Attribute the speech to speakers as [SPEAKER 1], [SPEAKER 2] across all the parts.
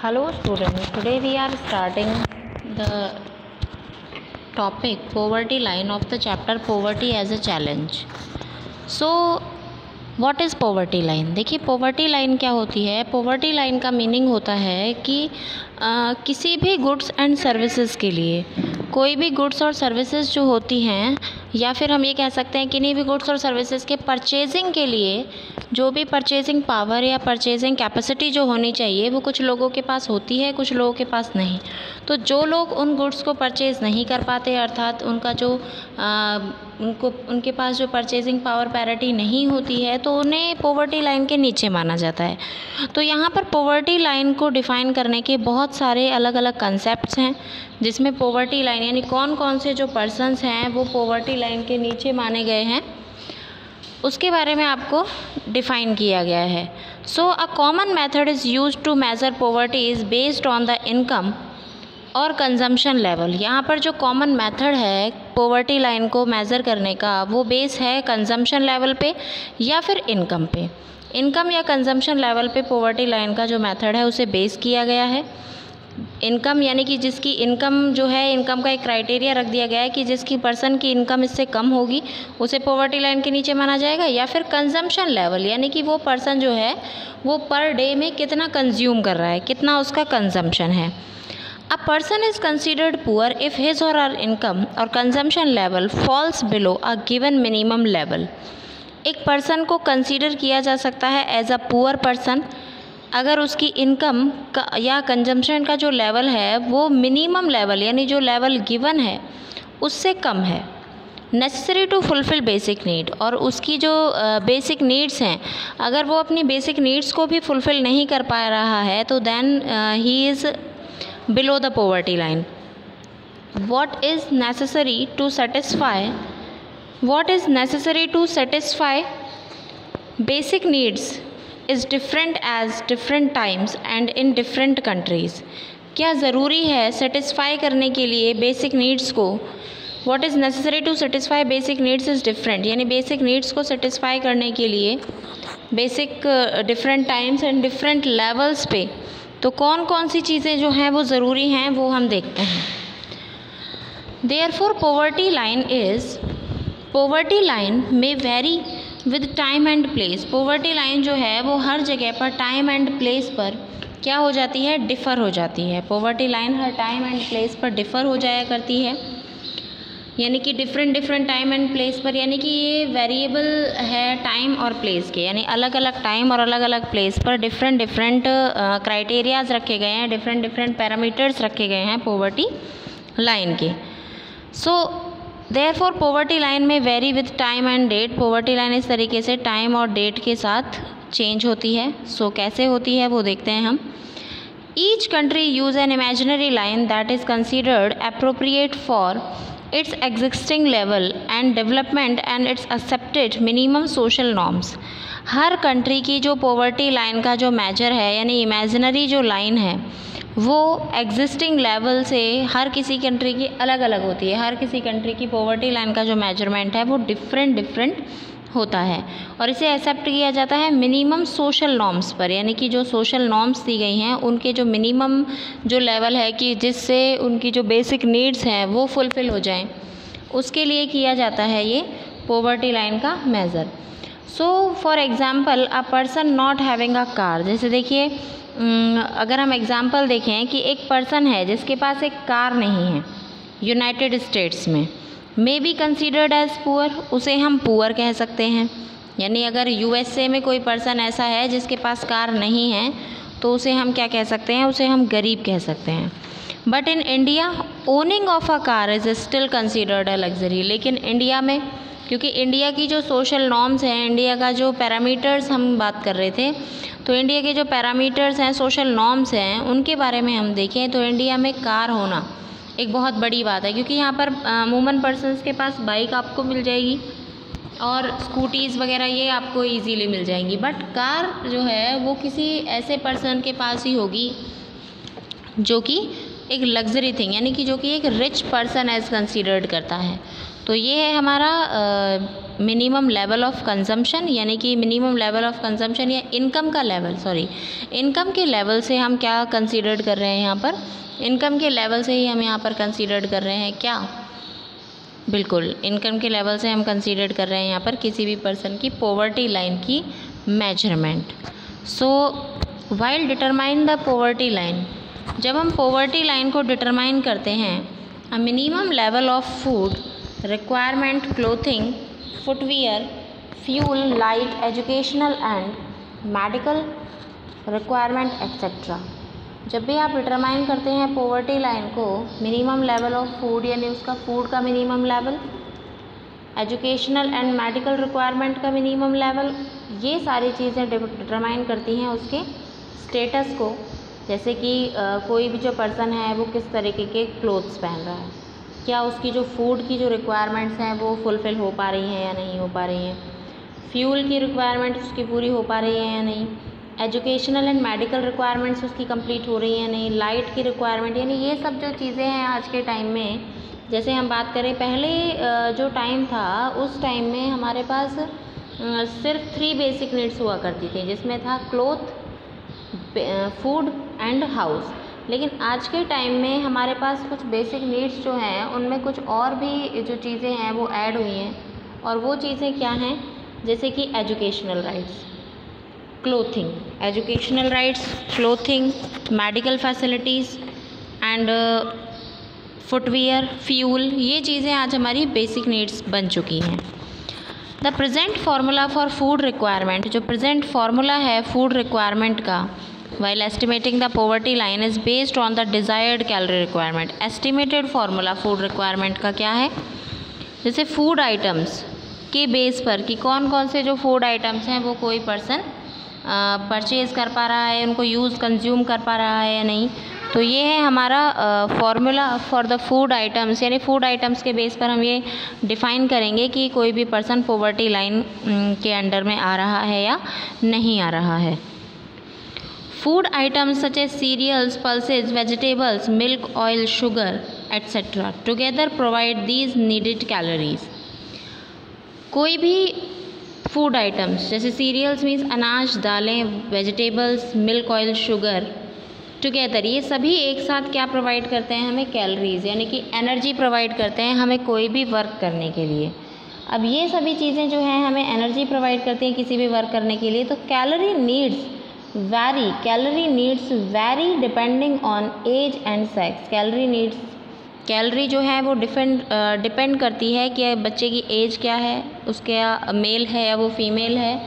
[SPEAKER 1] Hello students, today we are starting the topic poverty line of the chapter poverty as a challenge. So what is poverty line? देखिए poverty line क्या होती है। Poverty line का meaning होता है कि किसी भी गुड्स एंड सर्विसेज के लिए कोई भी गुड्स और सर्विसेज जो होती हैं, या फिर हम ये कह सकते हैं किन्हीं भी गुड्स और सर्विसेज के परचेजिंग के लिए जो भी परचेजिंग पावर या परचेजिंग कैपेसिटी जो होनी चाहिए वो कुछ लोगों के पास होती है, कुछ लोगों के पास नहीं। तो जो लोग उन गुड्स को परचेज़ नहीं कर पाते, अर्थात उनका जो उनके पास जो परचेजिंग पावर पैरिटी नहीं होती है, तो उन्हें पॉवर्टी लाइन के नीचे माना जाता है। तो यहाँ पर पॉवर्टी लाइन को डिफ़ाइन करने के बहुत सारे अलग अलग कंसेप्ट्स हैं, जिसमें पॉवर्टी लाइन यानी कौन कौन से जो पर्सन्स हैं वो पॉवर्टी लाइन के नीचे माने गए हैं, उसके बारे में आपको डिफ़ाइन किया गया है। So a common method is used to measure poverty is based on the income और कंजम्पशन लेवल। यहाँ पर जो कॉमन मेथड है पॉवर्टी लाइन को मेज़र करने का, वो बेस है कंजम्पशन लेवल पे या फिर इनकम पे। इनकम या कंजम्पशन लेवल पे पॉवर्टी लाइन का जो मेथड है उसे बेस किया गया है। इनकम यानी कि जिसकी इनकम जो है, इनकम का एक क्राइटेरिया रख दिया गया है कि जिसकी पर्सन की इनकम इससे कम होगी उसे पॉवर्टी लाइन के नीचे माना जाएगा। या फिर कंजम्पशन लेवल यानी कि वो पर्सन जो है वो पर डे में कितना कंज्यूम कर रहा है, कितना उसका कंजम्पशन है। A person is considered poor if his or her income or consumption level falls below a given minimum level. एक पर्सन को कंसीडर किया जा सकता है एज अ पुअर पर्सन अगर उसकी इनकम का या कंजम्पशन का जो लेवल है वो मिनिमम लेवल यानी जो लेवल गिवन है उससे कम है। Necessary to fulfil basic need, और उसकी जो बेसिक नीड्स हैं अगर वो अपनी बेसिक नीड्स को भी फुलफ़िल नहीं कर पा रहा है तो then he is below the poverty line. What is necessary to satisfy basic needs is different as different times and in different countries. क्या ज़रूरी है सेटिस्फाई करने के लिए बेसिक नीड्स को? What is necessary to satisfy basic needs is different, यानी basic needs को satisfy करने के लिए basic different times and different levels पे तो कौन कौन सी चीज़ें जो हैं वो ज़रूरी हैं वो हम देखते हैं। Therefore poverty line may vary with time and place. poverty line जो है वो हर जगह पर टाइम एंड प्लेस पर क्या हो जाती है, डिफ़र हो जाती है। poverty line her time and place पर डिफ़र हो जाया करती है, यानी कि डिफरेंट टाइम एंड प्लेस पर, यानी कि ये वेरिएबल है टाइम और प्लेस के, यानी अलग अलग टाइम और अलग अलग प्लेस पर डिफरेंट क्राइटेरियाज़ रखे गए हैं, डिफरेंट पैरामीटर्स रखे गए हैं पॉवर्टी लाइन के। सो देयरफॉर पॉवर्टी लाइन में vary with time and date. Poverty line इस तरीके से टाइम और डेट के साथ चेंज होती है। सो कैसे होती है वो देखते हैं हम। Each country use an imaginary line that is considered appropriate for its existing level and development and its accepted minimum social norms. Her country की जो पॉवर्टी लाइन का जो मेजर है यानी इमेजिनरी जो लाइन है वो एग्जिस्टिंग लेवल से हर किसी कंट्री की अलग अलग होती है। हर किसी कंट्री की पॉवर्टी लाइन का जो मेजरमेंट है वो डिफरेंट होता है और इसे एक्सेप्ट किया जाता है मिनिमम सोशल नॉर्म्स पर, यानी कि जो सोशल नॉर्म्स दी गई हैं उनके जो मिनिमम जो लेवल है कि जिससे उनकी जो बेसिक नीड्स हैं वो फुलफ़िल हो जाएं, उसके लिए किया जाता है ये पॉवर्टी लाइन का measure. So for example a person not having a car, जैसे देखिए अगर हम एग्ज़ाम्पल देखें कि एक पर्सन है जिसके पास एक कार नहीं है यूनाइटेड स्टेट्स में, may be considered as poor, उसे हम पुअर कह सकते हैं। यानी अगर यूएसए में कोई पर्सन ऐसा है जिसके पास कार नहीं है तो उसे हम क्या कह सकते हैं, उसे हम गरीब कह सकते हैं। But in India owning of a car is still considered a luxury. लेकिन इंडिया में, क्योंकि इंडिया की जो सोशल नॉर्म्स हैं, इंडिया का जो पैरामीटर्स हम बात कर रहे थे, तो इंडिया के जो पैरामीटर्स हैं, सोशल नॉर्म्स हैं, उनके बारे में हम देखें तो इंडिया में कार होना एक बहुत बड़ी बात है, क्योंकि यहाँ पर अमूमन पर्सन्स के पास बाइक आपको मिल जाएगी और स्कूटीज़ वगैरह ये आपको इजीली मिल जाएंगी, बट कार जो है वो किसी ऐसे पर्सन के पास ही होगी जो कि एक लग्जरी थिंग, यानी कि जो कि एक रिच पर्सन एज कंसीडर्ड करता है। तो ये है हमारा मिनिमम लेवल ऑफ कंजम्पशन, यानी कि मिनिमम लेवल ऑफ कंजम्पशन या इनकम का लेवल, इनकम के लेवल से हम क्या कंसीडर कर रहे हैं यहाँ पर, इनकम के लेवल से ही हम यहाँ पर कंसीडर कर रहे हैं क्या, बिल्कुल इनकम के लेवल से हम कंसीडर कर रहे हैं यहाँ पर किसी भी पर्सन की पॉवर्टी लाइन की measurement. So while determine the poverty line, जब हम पॉवर्टी लाइन को डिटरमाइन करते हैं, a minimum level of food requirement, clothing, footwear, fuel, light, educational and medical requirement etcetera. जब भी आप डिटरमाइन करते हैं पॉवर्टी लाइन को, मिनिमम लेवल ऑफ फूड यानी उसका फूड का minimum level, educational and medical requirement का मिनिमम लेवल, ये सारी चीज़ें डिटरमाइन करती हैं उसके स्टेटस को। जैसे कि कोई भी जो पर्सन है वो किस तरीके के क्लोथ्स पहन रहा है, क्या उसकी जो फूड की जो रिक्वायरमेंट्स हैं वो फुलफ़िल हो पा रही हैं या नहीं हो पा रही हैं, फ्यूल की रिक्वायरमेंट्स उसकी पूरी हो पा रही हैं या नहीं, एजुकेशनल एंड मेडिकल रिक्वायरमेंट्स उसकी कंप्लीट हो रही हैं या नहीं, लाइट की रिक्वायरमेंट, यानी ये सब जो चीज़ें हैं आज के टाइम में। जैसे हम बात करें पहले जो टाइम था, उस टाइम में हमारे पास सिर्फ 3 बेसिक नीड्स हुआ करती थी, जिसमें था क्लोथ, फूड एंड हाउस। लेकिन आज के टाइम में हमारे पास कुछ बेसिक नीड्स जो हैं उनमें कुछ और भी जो चीज़ें हैं वो ऐड हुई हैं, और वो चीज़ें क्या हैं, जैसे कि educational rights, clothing, educational rights, clothing, medical facilities and footwear, fuel, ये चीज़ें आज हमारी बेसिक नीड्स बन चुकी हैं। The present formula for food requirement, जो प्रेजेंट फार्मूला है फूड रिक्वायरमेंट का, while estimating the poverty line is based on the desired calorie requirement। estimated formula food requirement का क्या है, जैसे फूड आइटम्स के बेस पर कि कौन कौन से जो फूड आइटम्स हैं वो कोई पर्सन परचेज़ कर पा रहा है, उनको यूज़ कंज्यूम कर पा रहा है या नहीं। तो ये है हमारा formula for the food items, यानी फूड आइटम्स के बेस पर हम ये डिफ़ाइन करेंगे कि कोई भी पर्सन पॉवर्टी लाइन के अंडर में आ रहा है या नहीं आ रहा है। Food items such as cereals, pulses, vegetables, milk, oil, sugar, etc. together provide these needed calories। कोई भी फूड आइटम्स जैसे सीरियल्स मीन्स अनाज, दालें, vegetables, milk, oil, sugar, together ये सभी एक साथ क्या प्रोवाइड करते हैं हमें, कैलोरीज, यानी कि एनर्जी प्रोवाइड करते हैं हमें कोई भी वर्क करने के लिए। अब ये सभी चीज़ें जो हैं हमें एनर्जी प्रोवाइड करती हैं किसी भी वर्क करने के लिए। तो calorie needs vary depending on age and sex. Calorie जो है वो डिपेंड करती है कि बच्चे की एज क्या है, उसके मेल है या वो फीमेल है,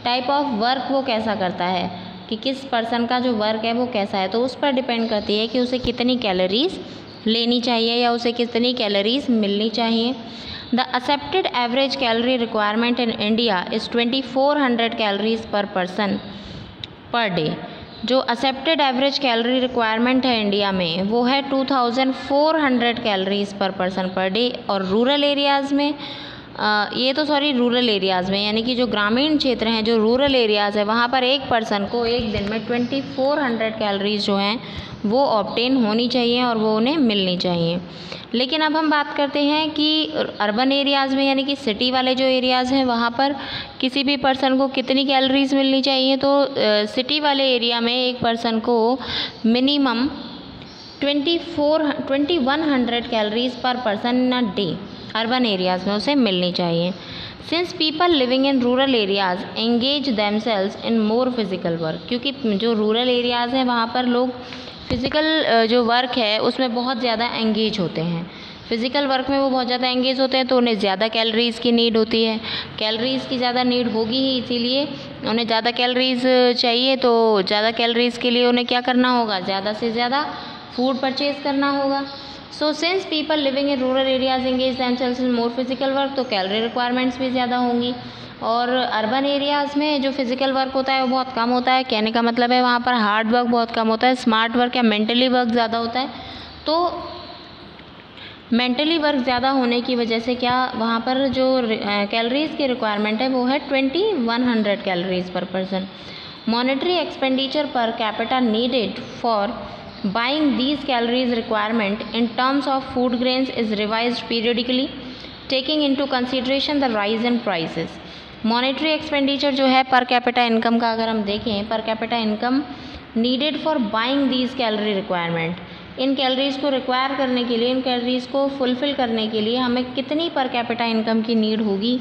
[SPEAKER 1] टाइप ऑफ वर्क वो कैसा करता है, कि किस पर्सन का जो वर्क है वो कैसा है, तो उस पर डिपेंड करती है कि उसे कितनी कैलोरीज लेनी चाहिए या उसे कितनी कैलोरीज मिलनी चाहिए। The accepted average calorie requirement in India is 2400 calories पर पर्सन पर डे। जो एक्सेप्टेड एवरेज कैलोरी रिक्वायरमेंट है इंडिया में वो है 2400 कैलोरीज पर पर्सन पर डे। और रूरल एरियाज़ में रूरल एरियाज़ में यानी कि जो ग्रामीण क्षेत्र हैं, जो रूरल एरियाज़ है, वहाँ पर एक पर्सन को एक दिन में 2400 कैलोरीज जो हैं वो ऑब्टेन होनी चाहिए और वो उन्हें मिलनी चाहिए। लेकिन अब हम बात करते हैं कि अर्बन एरियाज़ में यानी कि सिटी वाले जो एरियाज़ हैं वहाँ पर किसी भी पर्सन को कितनी कैलोरीज मिलनी चाहिए। तो सिटी वाले एरिया में एक पर्सन को मिनिमम 2100 कैलोरीज पर person in a day urban areas में उसे मिलनी चाहिए। Since people living in rural areas engage themselves in more physical work, क्योंकि जो रूरल एरियाज़ हैं वहाँ पर लोग फिज़िकल जो वर्क है उसमें बहुत ज़्यादा एंगेज होते हैं, फ़िज़िकल वर्क में वो बहुत ज़्यादा एंगेज होते हैं, तो उन्हें ज़्यादा कैलोरीज़ की नीड होती है। कैलोरीज़ की ज़्यादा नीड होगी ही, इसीलिए उन्हें ज़्यादा कैलोरीज़ चाहिए। तो ज़्यादा कैलोरीज़ के लिए उन्हें क्या करना होगा, ज़्यादा से ज़्यादा फूड परचेज़ करना होगा। So since people living in rural areas engage themselves in more physical work, तो कैलोरी रिक्वायरमेंट्स भी ज़्यादा होंगी। और अर्बन एरियाज़ में जो फिज़िकल वर्क होता है वो बहुत कम होता है। कहने का मतलब है वहाँ पर हार्ड वर्क बहुत कम होता है, स्मार्ट वर्क या मेंटली वर्क ज़्यादा होता है। तो मेंटली वर्क ज़्यादा होने की वजह से क्या वहाँ पर जो कैलोरीज़ की रिक्वायरमेंट है वो है 2100 कैलोरीज़ पर person. Monetary expenditure per capita needed for buying these calories requirement in terms of food grains is revised periodically. Taking into consideration the rise in prices. Monetary expenditure जो है per capita income का अगर हम देखें, per capita income needed for buying these calorie requirement, in calories को require करने के लिए, इन कैलोरीज़ को फुलफ़िल करने के लिए हमें कितनी पर कैपिटा इनकम की नीड होगी,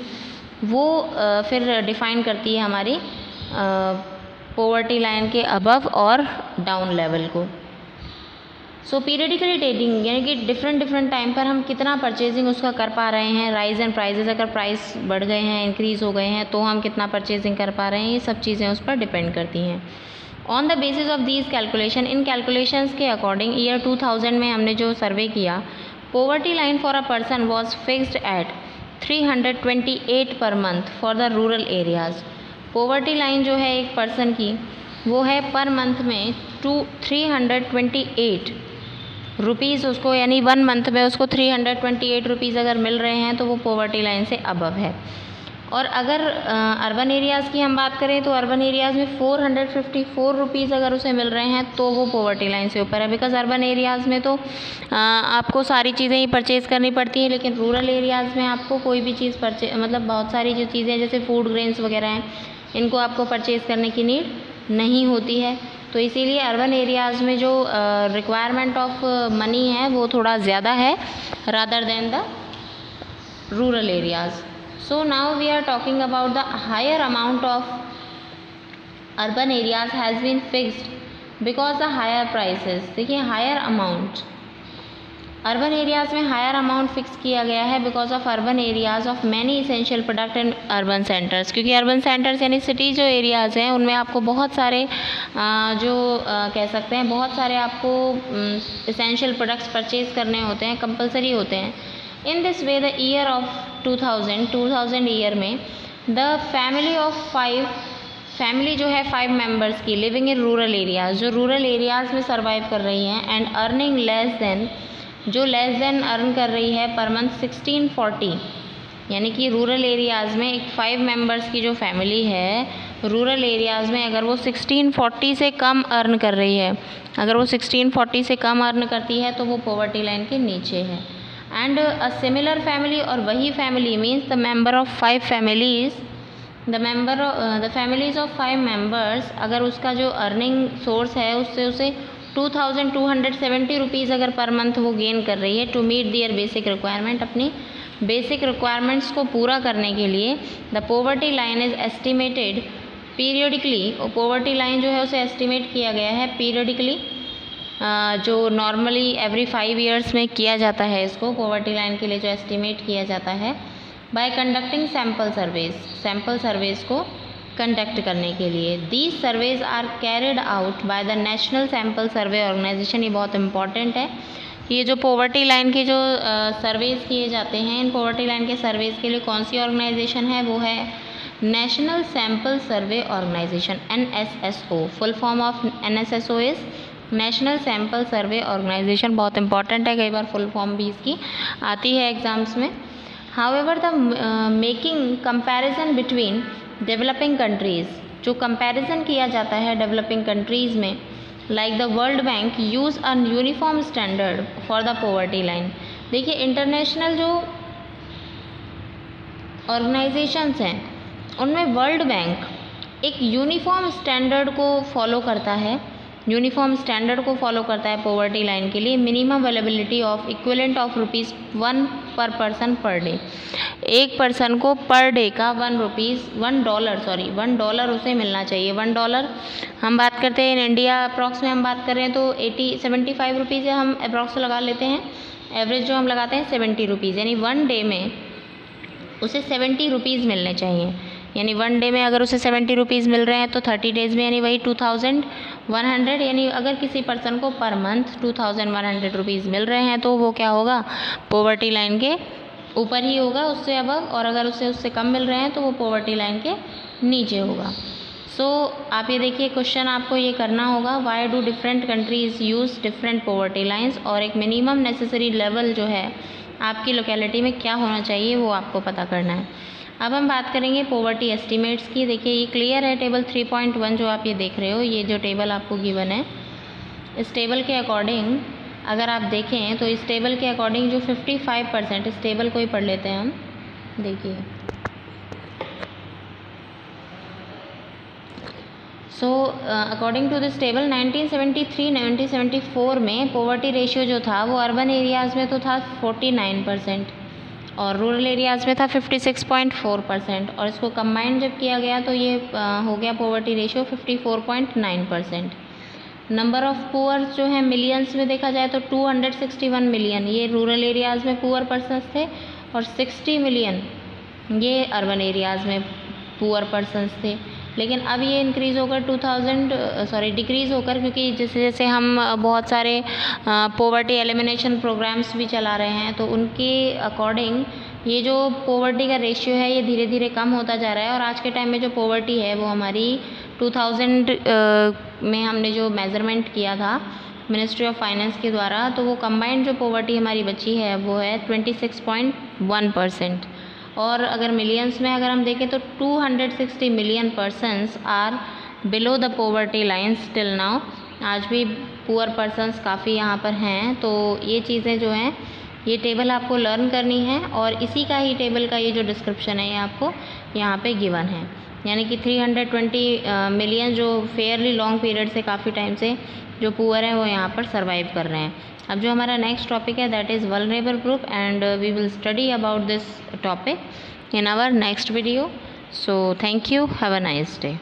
[SPEAKER 1] वो फिर डिफ़ाइन करती है हमारी पॉवर्टी लाइन के अबव और डाउन लेवल को। सो पीरियडिकली ट्रेडिंग यानी कि डिफरेंट टाइम पर हम कितना परचेजिंग उसका कर पा रहे हैं। राइज एंड प्राइजेस, अगर प्राइस बढ़ गए हैं, इंक्रीज़ हो गए हैं, तो हम कितना परचेजिंग कर पा रहे हैं, ये सब चीज़ें उस पर डिपेंड करती हैं। On the basis of these calculation, in calculations के अकॉर्डिंग ईयर 2000 में हमने जो सर्वे किया, poverty line for a person was fixed at 328 per month for the rural areas. Poverty line जो है एक पर्सन की, वो है पर मंथ में 328 रुपीज़ उसको, यानी 1 मंथ में उसको 328 रुपीज़ अगर मिल रहे हैं तो वो पॉवर्टी लाइन से अबव है। और अगर अर्बन एरियाज़ की हम बात करें तो अर्बन एरियाज़ में 454 रुपीज़ अगर उसे मिल रहे हैं तो वो पॉवर्टी लाइन से ऊपर है। बिकॉज़ अर्बन एरियाज़ में तो आपको सारी चीज़ें ही परचेज़ करनी पड़ती हैं, लेकिन रूरल एरियाज़ में आपको कोई भी चीज़ मतलब बहुत सारी जो चीज़ें जैसे फूड ग्रेन्स वगैरह हैं, इनको आपको परचेज़ करने की नीड नहीं होती है। तो इसीलिए अर्बन एरियाज़ में जो रिक्वायरमेंट ऑफ मनी है वो थोड़ा ज़्यादा है rather than the rural areas. So now we are talking about the higher amount of urban areas has been fixed because the higher prices। देखिए हायर अमाउंट अर्बन एरियाज़ में higher amount fix किया गया है because of urban areas of many essential product in urban centres. क्योंकि urban centres यानी city जो areas हैं उनमें आपको बहुत सारे कह सकते हैं बहुत सारे आपको इसेंशियल प्रोडक्ट्स परचेज़ करने होते हैं, कंपलसरी होते हैं। In this way the year of 2000 year में द फैमिली ऑफ 5 फैमिली जो है 5 मेंबर्स की लिविंग इन रूरल एरियाज़, जो रूरल एरियाज़ में सर्वाइव कर रही हैं, एंड अर्निंग लेस देन, जो लेस देन अर्न कर रही है पर मंथ 1640, यानी कि रूरल एरियाज़ में एक 5 मेंबर्स की जो फैमिली है रूरल एरियाज़ में अगर वो 1640 से कम अर्न कर रही है, अगर वो 1640 से कम अर्न करती है तो वो पॉवर्टी लाइन के नीचे है। एंड अ सिमिलर फैमिली, और वही family means the member of 5 families, the families of 5 members, अगर उसका जो अर्निंग सोर्स है उससे उसे 2270 रुपीज़ अगर पर मंथ वो गेन कर रही है to meet their basic requirement, अपनी बेसिक रिक्वायरमेंट्स को पूरा करने के लिए, the poverty line is estimated periodically. Poverty line जो है उसे एस्टिमेट किया गया है पीरियडिकली, जो नॉर्मली एवरी 5 ईयर्स में किया जाता है। इसको पॉवर्टी लाइन के लिए जो एस्टिमेट किया जाता है by conducting sample surveys, sample surveys को कंडक्ट करने के लिए। These surveys are carried out by the National Sample Survey Organisation. ये बहुत इंपॉर्टेंट है। ये जो पॉवर्टी लाइन के जो सर्वेज किए जाते हैं, इन पॉवर्टी लाइन के सर्वेज के लिए कौन सी ऑर्गेनाइजेशन है, वो है National Sample Survey Organisation, NSSO। Full form of NSSO is National Sample Survey Organisation. बहुत इंपॉर्टेंट है, कई बार फुल फॉर्म भी इसकी आती है एग्ज़ाम्स में। However the making comparison between developing countries, जो कंपैरिजन किया जाता है डेवलपिंग कंट्रीज़ में, like the world bank use a uniform standard for the poverty line. देखिए इंटरनेशनल जो ऑर्गेनाइजेशंस हैं उनमें वर्ल्ड बैंक एक यूनिफॉर्म स्टैंडर्ड को फॉलो करता है, यूनिफॉर्म स्टैंडर्ड को फॉलो करता है पॉवर्टी लाइन के लिए। Minimum availability of equivalent of ₹1 पर पर्सन पर डे, एक पर्सन को पर डे का $1 उसे मिलना चाहिए। $1 हम बात करते हैं इन इंडिया अप्रॉक्स में हम बात कर रहे हैं तो 75 रुपीज़ हम अप्रॉक्स लगा लेते हैं, एवरेज जो हम लगाते हैं 70 रुपीज़, यानी 1 डे में उसे 70 रुपीज़ मिलने चाहिए। यानी 1 डे में अगर उसे 70 रुपीज़ मिल रहे हैं तो 30 डेज़ में यानी वही 2100, यानी अगर किसी पर्सन को पर मंथ 2100 रुपीज़ मिल रहे हैं तो वो क्या होगा, पॉवर्टी लाइन के ऊपर ही होगा, उससे अबव। और अगर उससे कम मिल रहे हैं तो वो पॉवर्टी लाइन के नीचे होगा। सो आप ये देखिए क्वेश्चन आपको ये करना होगा, why do different countries use different poverty lines, और एक मिनिमम नेसेसरी लेवल जो है आपकी लोकेलिटी में क्या होना चाहिए वो आपको पता करना है। अब हम बात करेंगे पॉवर्टी एस्टिमेट्स की। देखिए ये क्लियर है, टेबल 3.1 जो आप ये देख रहे हो, ये जो टेबल आपको गिवन है, इस टेबल के अकॉर्डिंग अगर आप देखें तो इस टेबल के अकॉर्डिंग जो 55%, इस टेबल को ही पढ़ लेते हैं हम, देखिए। So according to this table 1973-1974 में पोवर्टी रेशियो जो था वो अर्बन एरियाज़ में तो था 49% और रूरल एरियाज़ में था 56.4%, और इसको कंबाइंड जब किया गया तो ये हो गया poverty ratio 54.9%। Number of poors जो है मिलियंस में देखा जाए तो 261 मिलियन ये रूरल एरियाज़ में पुअर पर्सनस थे, और 60 मिलियन ये अर्बन एरियाज़ में पुअर पर्सनस थे। लेकिन अब ये इंक्रीज़ होकर डिक्रीज़ होकर, क्योंकि जैसे जैसे हम बहुत सारे पोवर्टी एलिमिनेशन प्रोग्राम्स भी चला रहे हैं, तो उनके अकॉर्डिंग ये जो पोवर्टी का रेशियो है ये धीरे धीरे कम होता जा रहा है। और आज के टाइम में जो पोवर्टी है वो हमारी 2000 में हमने जो मेज़रमेंट किया था मिनिस्ट्री ऑफ फाइनेंस के द्वारा, तो वो कंबाइंड जो पोवर्टी हमारी बची है वो है 26.1%। और अगर मिलियंस में अगर हम देखें तो 260 million persons are below the poverty line still now. आज भी पुअर पर्सन्स काफ़ी यहाँ पर हैं। तो ये चीज़ें जो हैं ये टेबल आपको लर्न करनी है, और इसी का ही टेबल का ये जो डिस्क्रिप्शन है ये आपको यहाँ पे गिवन है। यानी कि 320 मिलियन जो फेयरली लॉन्ग पीरियड से काफ़ी टाइम से जो पुअर हैं वो यहाँ पर सर्वाइव कर रहे हैं। अब जो हमारा नेक्स्ट टॉपिक है that is vulnerable group, and we will study about this topic in our next video. So thank you, have a nice day.